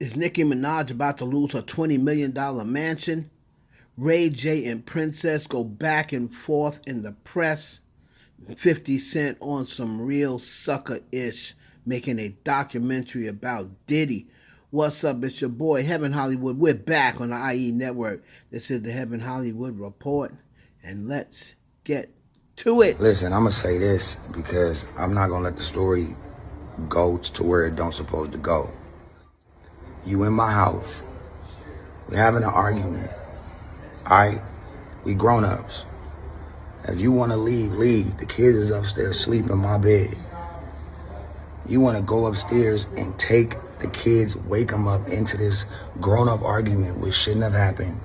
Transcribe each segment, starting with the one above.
Is Nicki Minaj about to lose her $20 million mansion? RayJ and Princess go back and forth in the press. 50 Cent on some real sucker-ish, making a documentary about Diddy. What's up? It's your boy, Heaven Hollywood. We're back on the IE network. This is the Heaven Hollywood Report, and let's get to it. Listen, I'm going to say this because I'm not going to let the story go to where it don't supposed to go. You in my house. We having an argument. All right? We grown-ups. If you want to leave, leave. The kid is upstairs sleeping in my bed. You want to go upstairs and take the kids, wake them up into this grown-up argument which shouldn't have happened.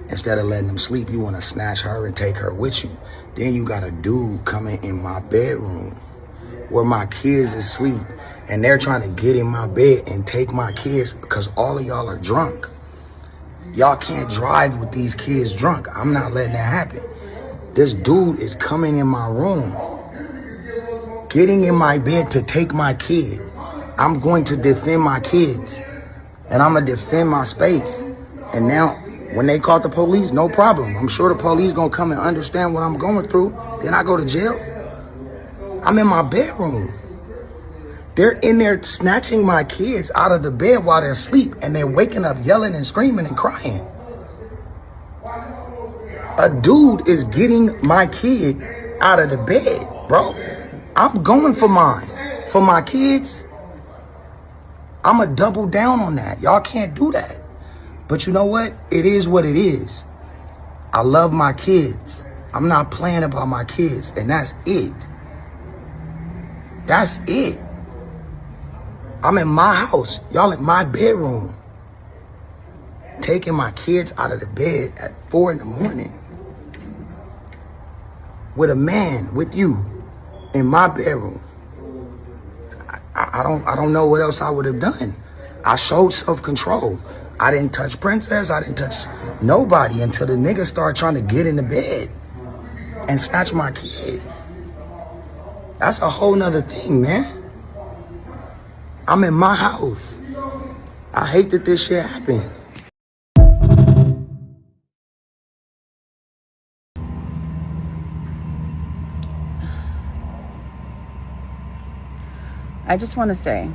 Instead of letting them sleep, you want to snatch her and take her with you. Then you got a dude coming in my bedroom where my kids is asleep, and they're trying to get in my bed and take my kids because all of y'all are drunk. Y'all can't drive with these kids drunk. I'm not letting that happen. This dude is coming in my room, getting in my bed to take my kid. I'm going to defend my kids, and I'm going to defend my space. And now, when they call the police, no problem. I'm sure the police going to come and understand what I'm going through. Then I go to jail. I'm in my bedroom. They're in there snatching my kids out of the bed while they're asleep, and they're waking up yelling and screaming and crying. A dude is getting my kid out of the bed, bro. I'm going for mine. For my kids, I'm going to double down on that. Y'all can't do that. But you know what? It is what it is. I love my kids. I'm not playing about my kids, and that's it. That's it. I'm in my house. Y'all in my bedroom. Taking my kids out of the bed at 4 in the morning. With a man, with you, in my bedroom. I don't know what else I would have done. I showed self-control. I didn't touch Princess. I didn't touch nobody until the nigga started trying to get in the bed and snatch my kid. That's a whole nother thing, man. I'm in my house. I hate that this shit happened. I just want to say,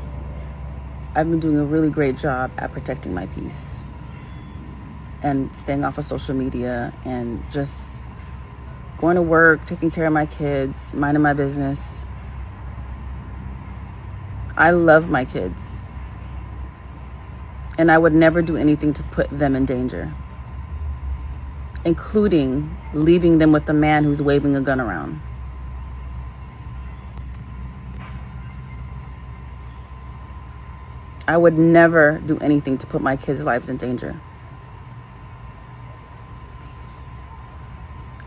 I've been doing a really great job at protecting my peace and staying off of social media and just going to work, taking care of my kids, minding my business. I love my kids, and I would never do anything to put them in danger, including leaving them with a man who's waving a gun around. I would never do anything to put my kids' lives in danger.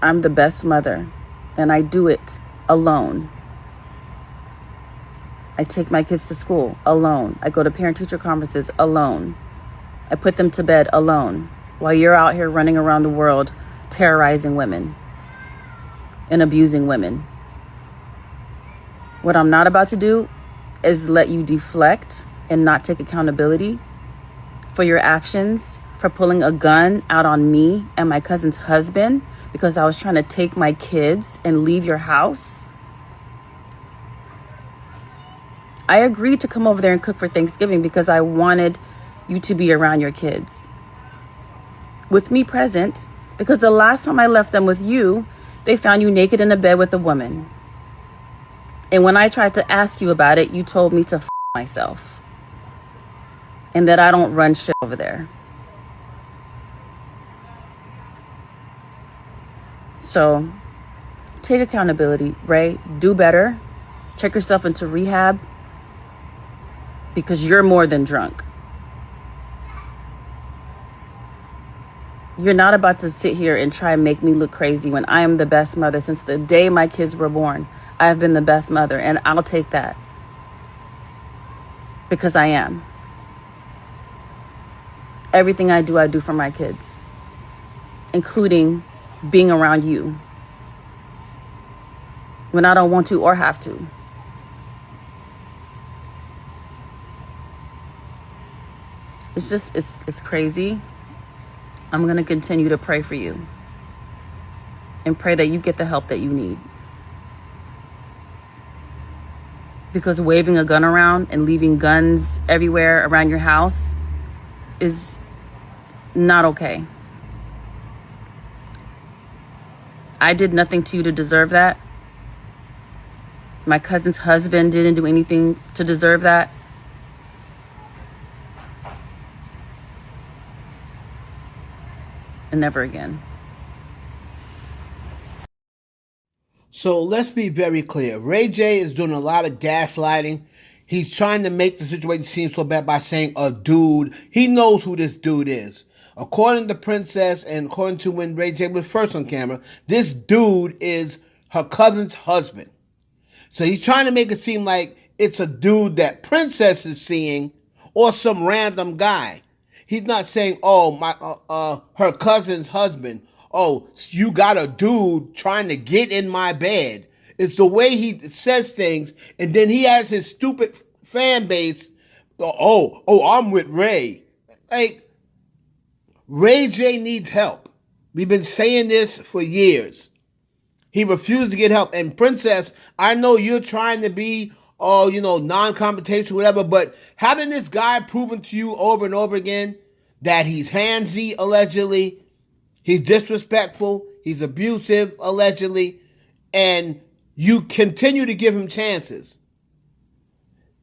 I'm the best mother, and I do it alone. I take my kids to school alone. I go to parent-teacher conferences alone. I put them to bed alone while you're out here running around the world terrorizing women and abusing women. What I'm not about to do is let you deflect and not take accountability for your actions, for pulling a gun out on me and my cousin's husband because I was trying to take my kids and leave your house. I agreed to come over there and cook for Thanksgiving because I wanted you to be around your kids with me present, because the last time I left them with you, they found you naked in a bed with a woman. And when I tried to ask you about it, you told me to f myself and that I don't run shit over there. So take accountability, Ray. Do better. Check yourself into rehab, because you're more than drunk. You're not about to sit here and try and make me look crazy when I am the best mother. Since the day my kids were born, I have been the best mother, and I'll take that because I am. Everything I do for my kids, including being around you when I don't want to or have to. It's crazy. I'm going to continue to pray for you and pray that you get the help that you need. Because waving a gun around and leaving guns everywhere around your house is not okay. I did nothing to you to deserve that. My cousin's husband didn't do anything to deserve that. And never again. So let's be very clear. RayJ is doing a lot of gaslighting. He's trying to make the situation seem so bad by saying a dude. He knows who this dude is. According to Princess and according to when RayJ was first on camera, this dude is her cousin's husband. So he's trying to make it seem like it's a dude that Princess is seeing or some random guy. He's not saying, oh, her cousin's husband. Oh, you got a dude trying to get in my bed. It's the way he says things, and then he has his stupid fan base. Oh, I'm with Ray. Like, RayJ needs help. We've been saying this for years. He refused to get help. And Princess, I know you're trying to be, non-confrontational, whatever, but having this guy proven to you over and over again that he's handsy, allegedly, he's disrespectful, he's abusive, allegedly, and you continue to give him chances.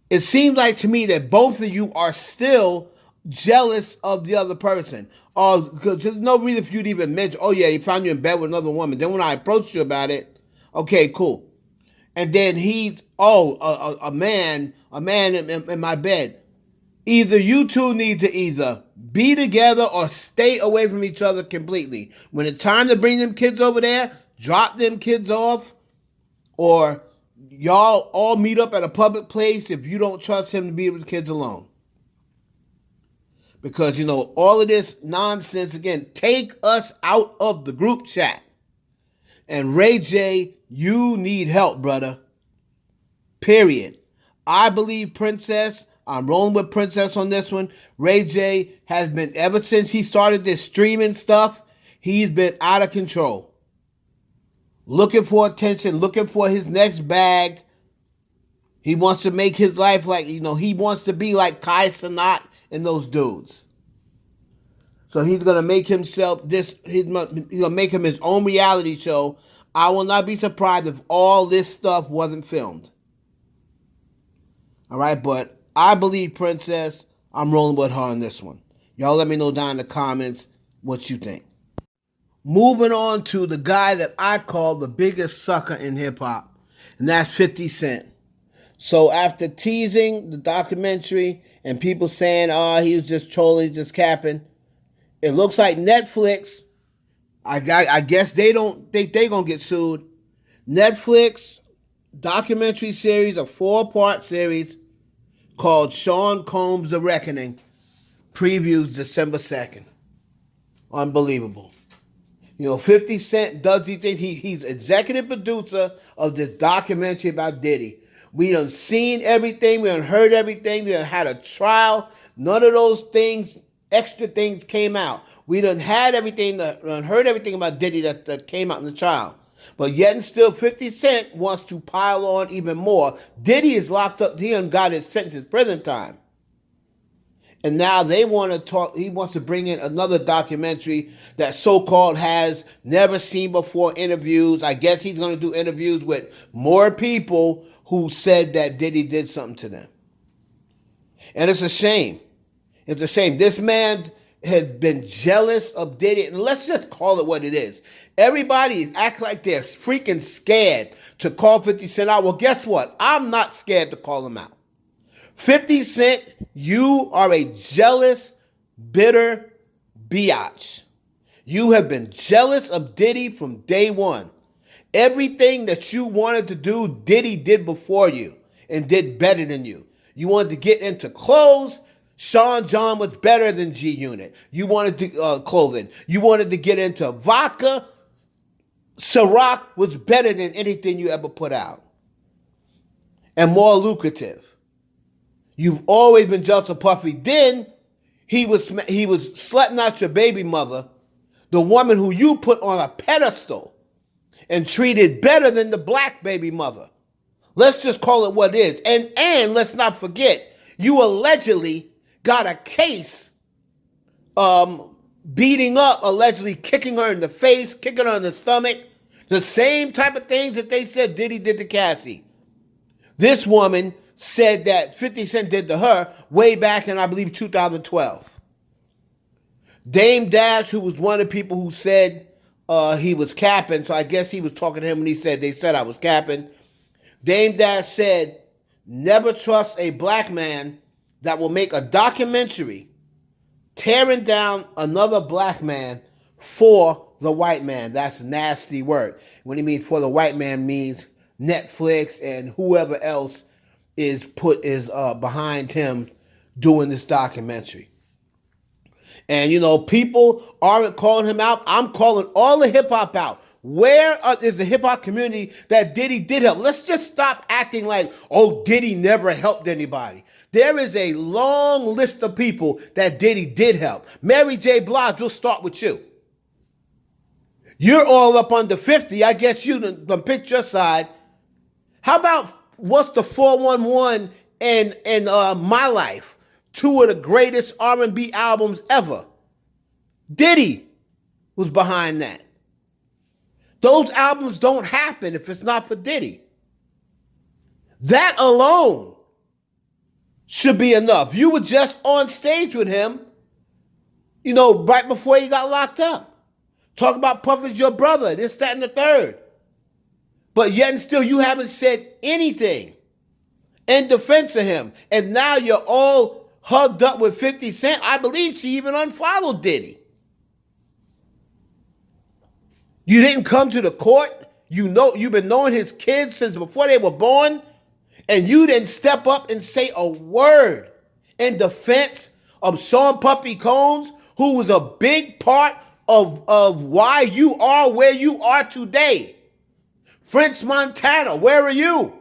It seems like to me that both of you are still jealous of the other person. Because there's no reason for you to even mention, oh yeah, he found you in bed with another woman. Then when I approached you about it, okay, cool. And then he's, a man in my bed. Either you two need to either be together or stay away from each other completely. When it's time to bring them kids over there, drop them kids off, or y'all all meet up at a public place if you don't trust him to be with the kids alone. Because, all of this nonsense, again, take us out of the group chat. And RayJ, you need help, brother. Period. I believe Princess. I'm rolling with Princess on this one. RayJ has been, ever since he started this streaming stuff, he's been out of control. Looking for attention, looking for his next bag. He wants to make his life like, he wants to be like Kai Cenat and those dudes. So he's going to make himself he's going to make him his own reality show. I will not be surprised if all this stuff wasn't filmed. All right, but I believe Princess. I'm rolling with her on this one. Y'all let me know down in the comments what you think. Moving on to the guy that I call the biggest sucker in hip-hop, and that's 50 Cent. So after teasing the documentary and people saying, he was just trolling, just capping, it looks like Netflix, I guess they don't think they're going to get sued. Netflix documentary series, a 4-part series called Sean Combs' The Reckoning, previews December 2nd. Unbelievable. 50 Cent does these things. He's executive producer of this documentary about Diddy. We done seen everything. We done heard everything. We done had a trial. None of those things, extra things came out. We done had everything, done heard everything about Diddy that came out in the trial. But yet and still 50 Cent wants to pile on even more. Diddy is locked up. He done got his sentence in prison time. And now they want to talk, he wants to bring in another documentary that so-called has never seen before interviews. I guess he's going to do interviews with more people who said that Diddy did something to them. And it's a shame. It's a shame. This man has been jealous of Diddy. And let's just call it what it is. Everybody acts like they're freaking scared to call 50 Cent out. Well, guess what? I'm not scared to call him out. 50 Cent, you are a jealous, bitter biatch. You have been jealous of Diddy from day one. Everything that you wanted to do, Diddy did before you and did better than you. You wanted to get into clothes. Sean John was better than G Unit. You wanted to clothing. You wanted to get into vodka. Ciroc was better than anything you ever put out and more lucrative. You've always been jealous of Puffy. Then he was slutting out your baby mother, the woman who you put on a pedestal and treated better than the black baby mother. Let's just call it what it is. And let's not forget, you allegedly got a case beating up, allegedly kicking her in the face, kicking her in the stomach, the same type of things that they said Diddy did to Cassie. This woman said that 50 Cent did to her way back in, I believe, 2012. Dame Dash, who was one of the people who said he was capping, so I guess he was talking to him when he said, they said I was capping. Dame Dash said, never trust a black man that will make a documentary tearing down another black man for the white man. That's a nasty word. When he means for the white man means Netflix and whoever else is behind him doing this documentary. And, you know, people aren't calling him out. I'm calling all the hip-hop out. Where is the hip-hop community that Diddy did help? Let's just stop acting like, oh, Diddy never helped anybody. There is a long list of people that Diddy did help. Mary J. Blige, we'll start with you. You're all up under 50. I guess you done picked your side. How about what's the 411 and My Life? Two of the greatest R&B albums ever. Diddy was behind that. Those albums don't happen if it's not for Diddy. That alone should be enough. You were just on stage with him, you know, right before he got locked up. Talk about Puffy's your brother, this, that, and the third. But yet and still, you haven't said anything in defense of him. And now you're all hugged up with 50 Cent. I believe she even unfollowed Diddy. You didn't come to the court. You know, you've been knowing his kids since before they were born. And you didn't step up and say a word in defense of Sean Puffy Combs, who was a big part of why you are where you are today. French Montana, where are you?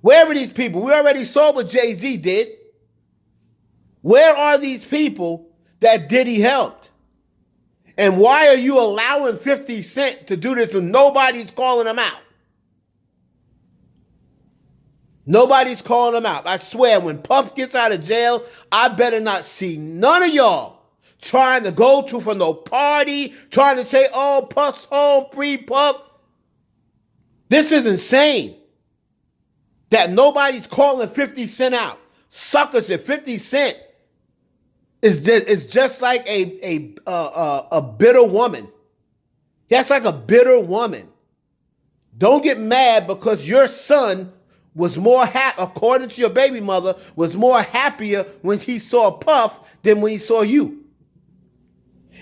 Where are these people? We already saw what Jay-Z did. Where are these people that Diddy helped? And why are you allowing 50 Cent to do this when nobody's calling him out? Nobody's calling him out. I swear, when Puff gets out of jail, I better not see none of y'all trying to go to for no party, trying to say, oh, Puff's home, free Puff. This is insane that nobody's calling 50 Cent out. Suckers at 50 Cent is just like a bitter woman. That's like a bitter woman. Don't get mad because your son was more happy, according to your baby mother, was more happier when he saw Puff than when he saw you.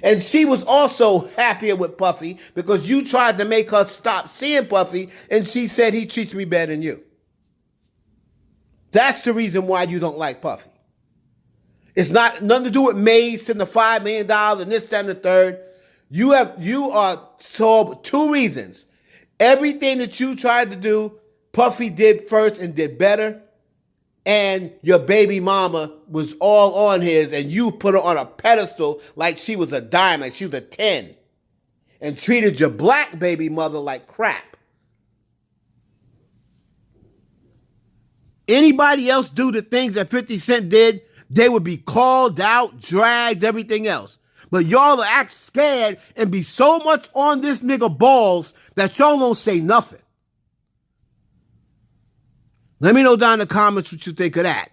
And she was also happier with Puffy because you tried to make her stop seeing Puffy, and she said he treats me better than you. That's the reason why you don't like Puffy. It's not nothing to do with Mace and the $5 million and this, that, and the third. You are so two reasons. Everything that you tried to do, Puffy did first and did better. And your baby mama was all on his, and you put her on a pedestal like she was a diamond, she was a 10, and treated your black baby mother like crap. Anybody else do the things that 50 Cent did, they would be called out, dragged, everything else. But y'all act scared and be so much on this nigga balls that y'all don't say nothing. Let me know down in the comments what you think of that.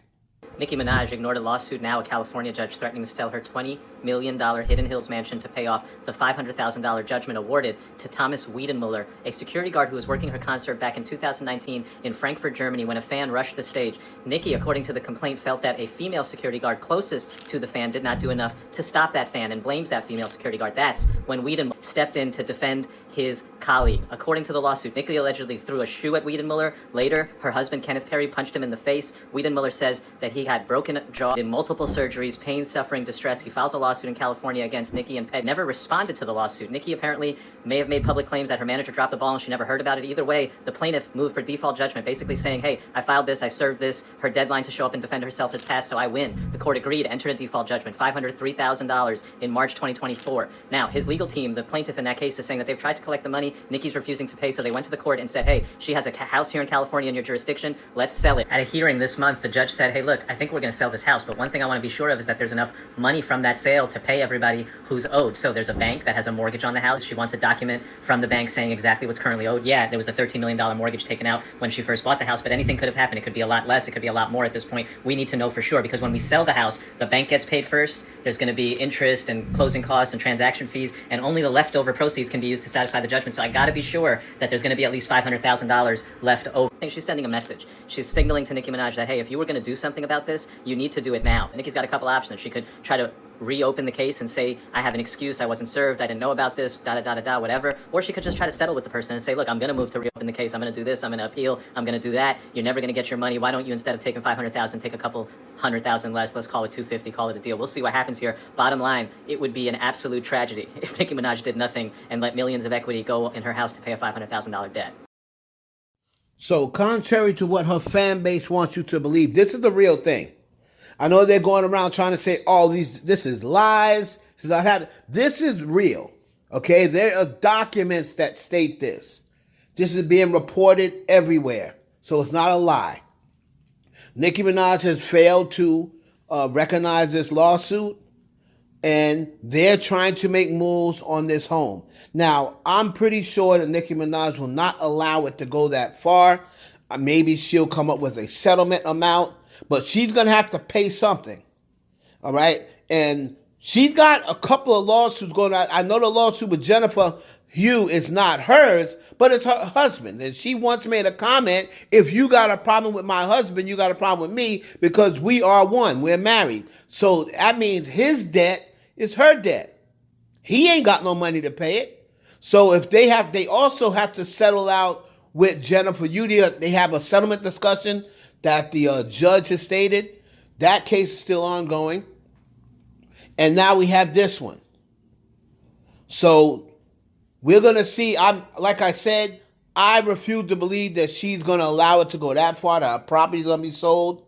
Nicki Minaj ignored a lawsuit, now a California judge threatening to sell her $20 million Hidden Hills mansion to pay off the $500,000 judgment awarded to Thomas Wiedenmuller, a security guard who was working her concert back in 2019 in Frankfurt, Germany, when a fan rushed the stage. Nicki, according to the complaint, felt that a female security guard closest to the fan did not do enough to stop that fan and blames that female security guard. That's when Wiedenmuller stepped in to defend his colleague. According to the lawsuit, Nicki allegedly threw a shoe at Wiedenmuller. Later, her husband, Kenneth Perry, punched him in the face. Wiedenmuller says that he had broken jaw, did multiple surgeries, pain, suffering, distress. He files a lawsuit in California against Nicki and Peg. Never responded to the lawsuit. Nicki apparently may have made public claims that her manager dropped the ball and she never heard about it. Either way, the plaintiff moved for default judgment, basically saying, hey, I filed this, I served this, her deadline to show up and defend herself has passed, so I win. The court agreed, entered a default judgment, $503,000 in March 2024. Now, his legal team, the plaintiff in that case, is saying that they've tried to collect the money. Nicki's refusing to pay, so they went to the court and said, hey, she has a house here in California in your jurisdiction, let's sell it. At a hearing this month, the judge said, hey, look, I think we're going to sell this house, but one thing I want to be sure of is that there's enough money from that sale to pay everybody who's owed. So there's a bank that has a mortgage on the house. She wants a document from the bank saying exactly what's currently owed. Yeah, there was a $13 million mortgage taken out when she first bought the house, but anything could have happened. It could be a lot less. It could be a lot more at this point. We need to know for sure, because when we sell the house, the bank gets paid first. There's going to be interest and closing costs and transaction fees, and only the leftover proceeds can be used to satisfy the judgment. So I got to be sure that there's going to be at least $500,000 left over. I think she's sending a message. She's signaling to Nicki Minaj that, hey, if you were going to do something about this, you need to do it now. Nicki's got a couple options. She could try to reopen the case and say, I have an excuse, I wasn't served, I didn't know about this, whatever. Or she could just try to settle with the person and say, look, I'm going to move to reopen the case, I'm going to do this, I'm going to appeal, I'm going to do that. You're never going to get your money. Why don't you, instead of taking $500,000, take a couple $100,000 less, let's call it $250, call it a deal. We'll see what happens here. Bottom line, it would be an absolute tragedy if Nicki Minaj did nothing and let millions of equity go in her house to pay a $500,000 debt. So contrary to what her fan base wants you to believe, this is the real thing. I know they're going around trying to say, oh, this is lies, this is not happening. This is real, okay? There are documents that state this. This is being reported everywhere, so it's not a lie. Nicki Minaj has failed to recognize this lawsuit, and they're trying to make moves on this home. Now, I'm pretty sure that Nicki Minaj will not allow it to go that far. Maybe she'll come up with a settlement amount, but she's going to have to pay something, all right? And she's got a couple of lawsuits going on. I know the lawsuit with Jennifer Hugh is not hers, but it's her husband. And she once made a comment, if you got a problem with my husband, you got a problem with me, because we are one, we're married. So that means his debt is her debt. He ain't got no money to pay it. So if they also have to settle out with Jennifer Hugh. They have a settlement discussion that the judge has stated. That case is still ongoing. And now we have this one. So we're going to see. Like I said, I refuse to believe that she's going to allow it to go that far, that her property's going to be sold.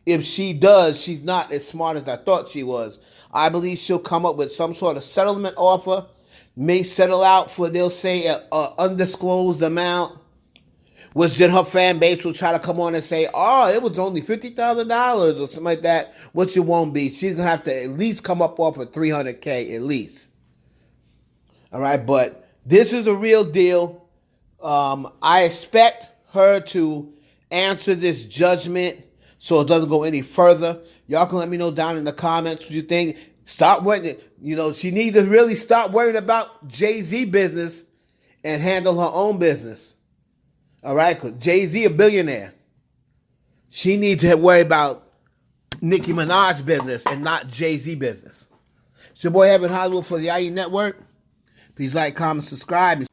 If she does, she's not as smart as I thought she was. I believe she'll come up with some sort of settlement offer, may settle out for, they'll say, an undisclosed amount, which then her fan base will try to come on and say, oh, it was only $50,000 or something like that, which it won't be. She's going to have to at least come up off of $300K at least. All right, but this is the real deal. I expect her to answer this judgment so it doesn't go any further. Y'all can let me know down in the comments what you think. Stop worrying. She needs to really stop worrying about Jay-Z business and handle her own business. All right? Because Jay-Z a billionaire. She needs to worry about Nicki Minaj business and not Jay-Z business. It's your boy Evan Hollywood for the IE Network. Please like, comment, subscribe.